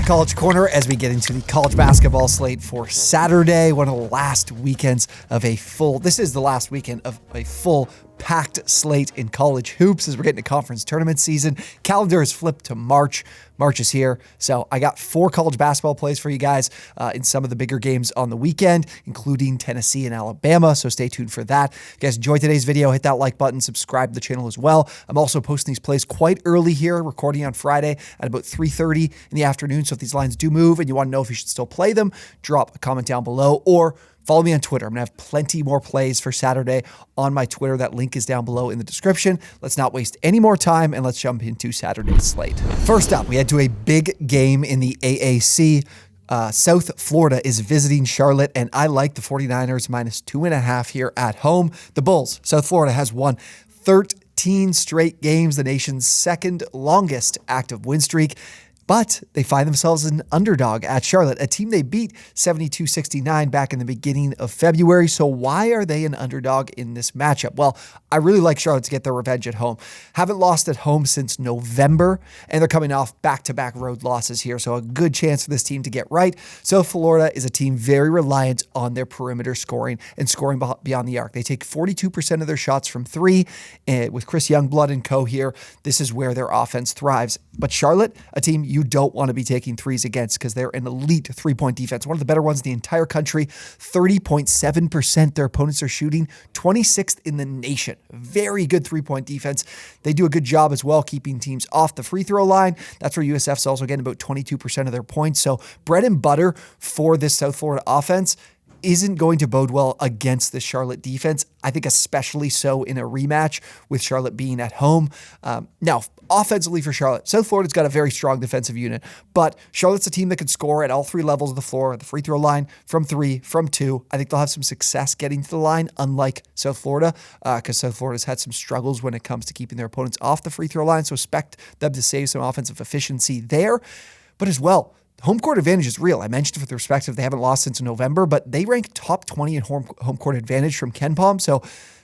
College Corner as we get into the college basketball slate for Saturday, one of the last weekends of this is the last weekend of a full packed slate in college hoops as we're getting to conference tournament season. Calendar is flipped to March. March is here. So I got 4 college basketball plays for you guys in some of the bigger games on the weekend, including Tennessee and Alabama. So stay tuned for that. If you guys enjoyed today's video, hit that like button, subscribe to the channel as well. I'm also posting these plays quite early here, recording on Friday at about 3:30 in the afternoon. So if these lines do move and you want to know if you should still play them, drop a comment down below or follow me on Twitter. I'm going to have plenty more plays for Saturday on my Twitter. That link is down below in the description. Let's not waste any more time and let's jump into Saturday's slate. First up, we head to a big game in the AAC. South Florida is visiting Charlotte, and I like the 49ers minus 2.5 here at home. The Bulls, South Florida, has won 13 straight games, the nation's second longest active win streak. But they find themselves an underdog at Charlotte, a team they beat 72-69 back in the beginning of February. So why are they an underdog in this matchup? Well, I really like Charlotte to get their revenge at home. Haven't lost at home since November, and they're coming off back-to-back road losses here. So a good chance for this team to get right. South Florida is a team very reliant on their perimeter scoring and scoring beyond the arc. They take 42% of their shots from three. And with Chris Youngblood and co here, this is where their offense thrives. But Charlotte, a team you don't want to be taking threes against because they're an elite three-point defense, one of the better ones in the entire country. 30.7% their opponents are shooting, 26th in the nation. Very good three-point defense. They do a good job as well keeping teams off the free throw line. That's where USF's also getting about 22% of their points. So bread and butter for this South Florida offense isn't going to bode well against the Charlotte defense. I think especially so in a rematch with Charlotte being at home. Now, offensively for Charlotte, South Florida's got a very strong defensive unit, but Charlotte's a team that can score at all 3 levels of the floor, the free throw line, from 3, from 2. I think they'll have some success getting to the line, unlike South Florida, because South Florida's had some struggles when it comes to keeping their opponents off the free throw line, so expect them to save some offensive efficiency there. But as well, home court advantage is real. I mentioned with respect, they haven't lost since November, but they rank top 20 in home court advantage from KenPom. So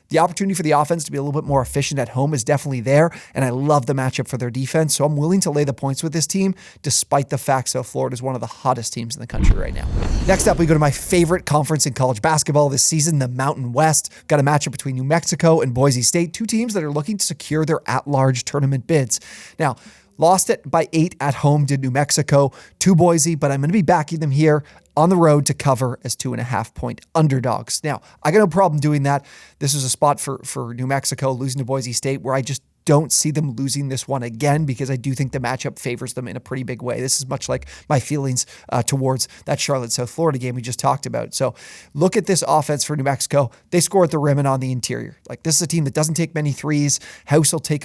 the opportunity for the offense to be a little bit more efficient at home is definitely there. And I love the matchup for their defense. So I'm willing to lay the points with this team, despite the fact South Florida is one of the hottest teams in the country right now. Next up, we go to my favorite conference in college basketball this season, the Mountain West. Got a matchup between New Mexico and Boise State, 2 teams that are looking to secure their at-large tournament bids. Now, lost it by 8 at home to New Mexico, to Boise, but I'm going to be backing them here on the road to cover as 2.5-point underdogs. Now, I got no problem doing that. This is a spot for New Mexico losing to Boise State where I just don't see them losing this one again because I do think the matchup favors them in a pretty big way. This is much like my feelings towards that Charlotte-South Florida game we just talked about. So look at this offense for New Mexico. They score at the rim and on the interior. Like, this is a team that doesn't take many threes. House will take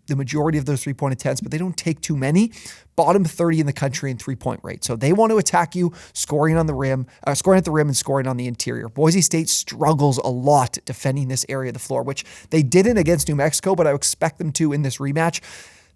the majority of those three-point attempts, but they don't take too many. Bottom 30 in the country in three-point rate. So they want to attack you, scoring at the rim and scoring on the interior. Boise State struggles a lot defending this area of the floor, which they didn't against New Mexico, but I expect them to in this rematch.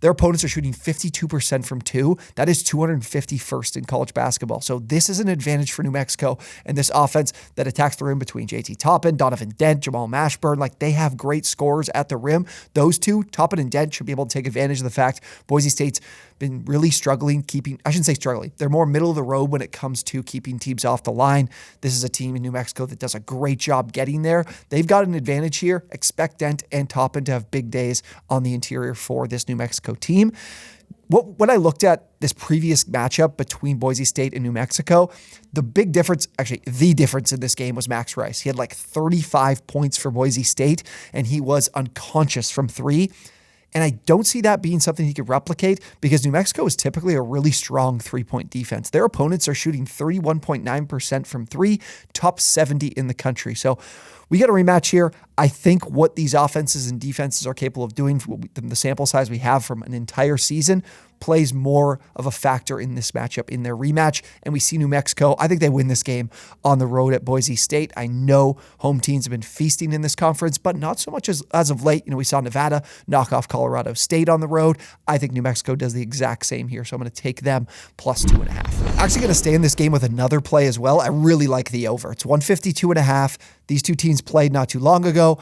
Their opponents are shooting 52% from 2. That is 251st in college basketball. So this is an advantage for New Mexico and this offense that attacks the rim between JT Toppin, Donovan Dent, Jamal Mashburn. Like, they have great scorers at the rim. Those two, Toppin and Dent, should be able to take advantage of the fact Boise State's been really struggling I shouldn't say struggling. They're more middle of the road when it comes to keeping teams off the line. This is a team in New Mexico that does a great job getting there. They've got an advantage here. Expect Dent and Toppin to have big days on the interior for this New Mexico team. When I looked at this previous matchup between Boise State and New Mexico, the difference in this game was Max Rice. He had like 35 points for Boise State, and he was unconscious from 3. And I don't see that being something he could replicate because New Mexico is typically a really strong three-point defense. Their opponents are shooting 31.9% from 3, top 70 in the country. So we got a rematch here. I think what these offenses and defenses are capable of doing, the sample size we have from an entire season, plays more of a factor in this matchup in their rematch. And we see New Mexico, I think they win this game on the road at Boise State. I know home teams have been feasting in this conference, but not so much as of late. We saw Nevada knock off Colorado State on the road. I think New Mexico does the exact same here. So I'm going to take them plus 2.5. Actually going to stay in this game with another play as well. I really like the over. It's 152.5. These two teams played not too long ago,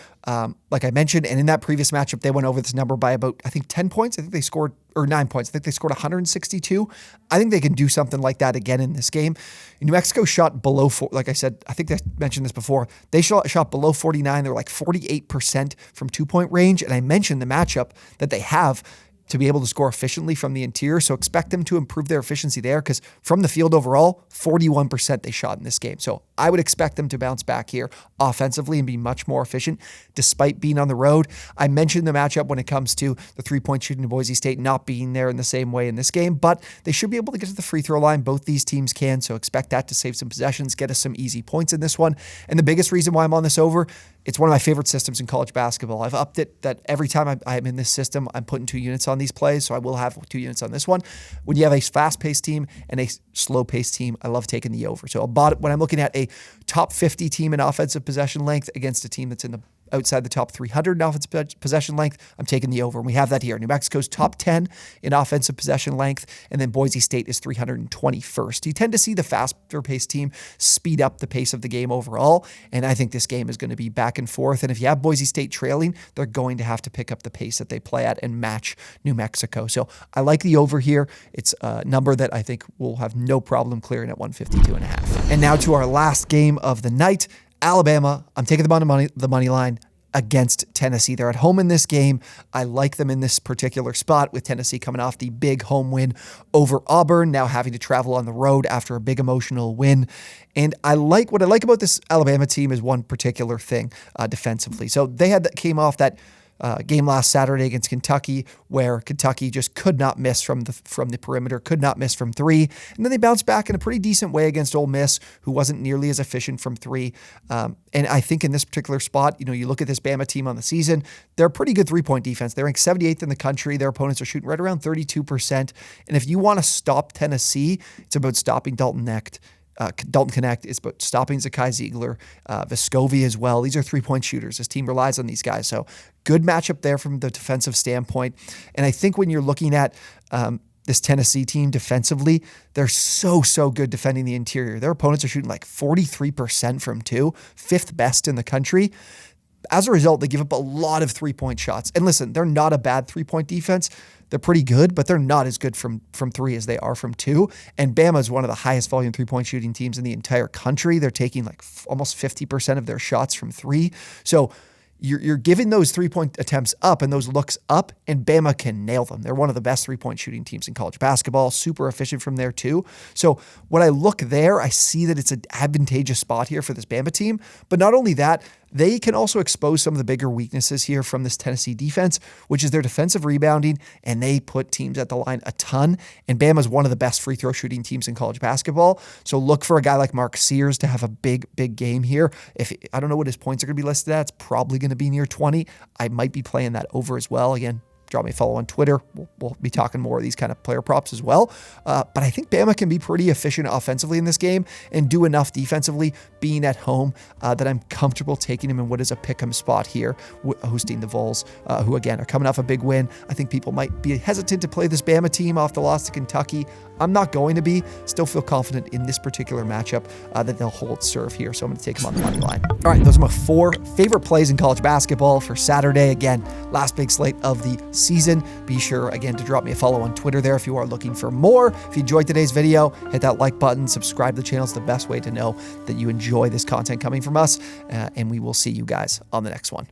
like I mentioned, and in that previous matchup, they went over this number by about, I think, 10 points. I think they scored, or 9 points. I think they scored 162. I think they can do something like that again in this game. New Mexico shot below, like I said, I think I mentioned this before, they shot below 49. They were like 48% from 2-point range, and I mentioned the matchup that they have to be able to score efficiently from the interior. So expect them to improve their efficiency there, because from the field overall, 41% they shot in this game. So I would expect them to bounce back here offensively and be much more efficient despite being on the road. I mentioned the matchup when it comes to the 3-point shooting to Boise State not being there in the same way in this game, but they should be able to get to the free throw line. Both these teams can, so expect that to save some possessions, get us some easy points in this one. And the biggest reason why I'm on this over, it's one of my favorite systems in college basketball. I've upped it that every time I'm in this system, I'm putting 2 units on these plays, so I will have 2 units on this one. When you have a fast-paced team and a slow-paced team, I love taking the over. So when I'm looking at a top 50 team in offensive possession length against a team that's in the outside the top 300 in offensive possession length, I'm taking the over. And we have that here. New Mexico's top 10 in offensive possession length, and then Boise State is 321st. You tend to see the faster-paced team speed up the pace of the game overall, and I think this game is going to be back and forth. And if you have Boise State trailing, they're going to have to pick up the pace that they play at and match New Mexico. So I like the over here. It's a number that I think will have no problem clearing at 152.5. And now to our last game of the night. Alabama, I'm taking them on the money line against Tennessee. They're at home in this game. I like them in this particular spot, with Tennessee coming off the big home win over Auburn, now having to travel on the road after a big emotional win. And what I like about this Alabama team is one particular thing defensively. So they came off that game last Saturday against Kentucky, where Kentucky just could not miss from the perimeter, could not miss from 3. And then they bounced back in a pretty decent way against Ole Miss, who wasn't nearly as efficient from 3. And I think in this particular spot, you look at this Bama team on the season, they're a pretty good 3-point defense. They're ranked 78th in the country. Their opponents are shooting right around 32%. And if you want to stop Tennessee, it's about stopping Dalton Connect. It's about stopping Zakai Ziegler, Vescovi as well. These are 3-point shooters. This team relies on these guys. So good matchup there from the defensive standpoint. And I think when you're looking at this Tennessee team defensively, they're so good defending the interior. Their opponents are shooting like 43% from 2, 5th best in the country. As a result, they give up a lot of 3-point shots. And listen, they're not a bad 3-point defense. They're pretty good, but they're not as good from 3 as they are from 2. And Bama is one of the highest volume 3-point shooting teams in the entire country. They're taking like almost 50% of their shots from 3. So you're giving those 3-point attempts up and those looks up, and Bama can nail them. They're one of the best 3-point shooting teams in college basketball, super efficient from there too. So when I look there, I see that it's an advantageous spot here for this Bama team. But not only that, they can also expose some of the bigger weaknesses here from this Tennessee defense, which is their defensive rebounding, and they put teams at the line a ton. And Bama's one of the best free throw shooting teams in college basketball. So look for a guy like Mark Sears to have a big game here. I don't know what his points are going to be listed at. It's probably going to be near 20. I might be playing that over as well. Again, drop me a follow on Twitter. We'll be talking more of these kind of player props as well. But I think Bama can be pretty efficient offensively in this game and do enough defensively being at home that I'm comfortable taking him in what is a pick'em spot here, hosting the Vols, who again are coming off a big win. I think people might be hesitant to play this Bama team off the loss to Kentucky. I'm not going to be. Still feel confident in this particular matchup that they'll hold serve here. So I'm going to take them on the money line. All right, those are my 4 favorite plays in college basketball for Saturday. Again, last big slate of the season. Be sure, again, to drop me a follow on Twitter there if you are looking for more. If you enjoyed today's video, hit that like button, subscribe to the channel. It's the best way to know that you enjoy this content coming from us. And we will see you guys on the next one.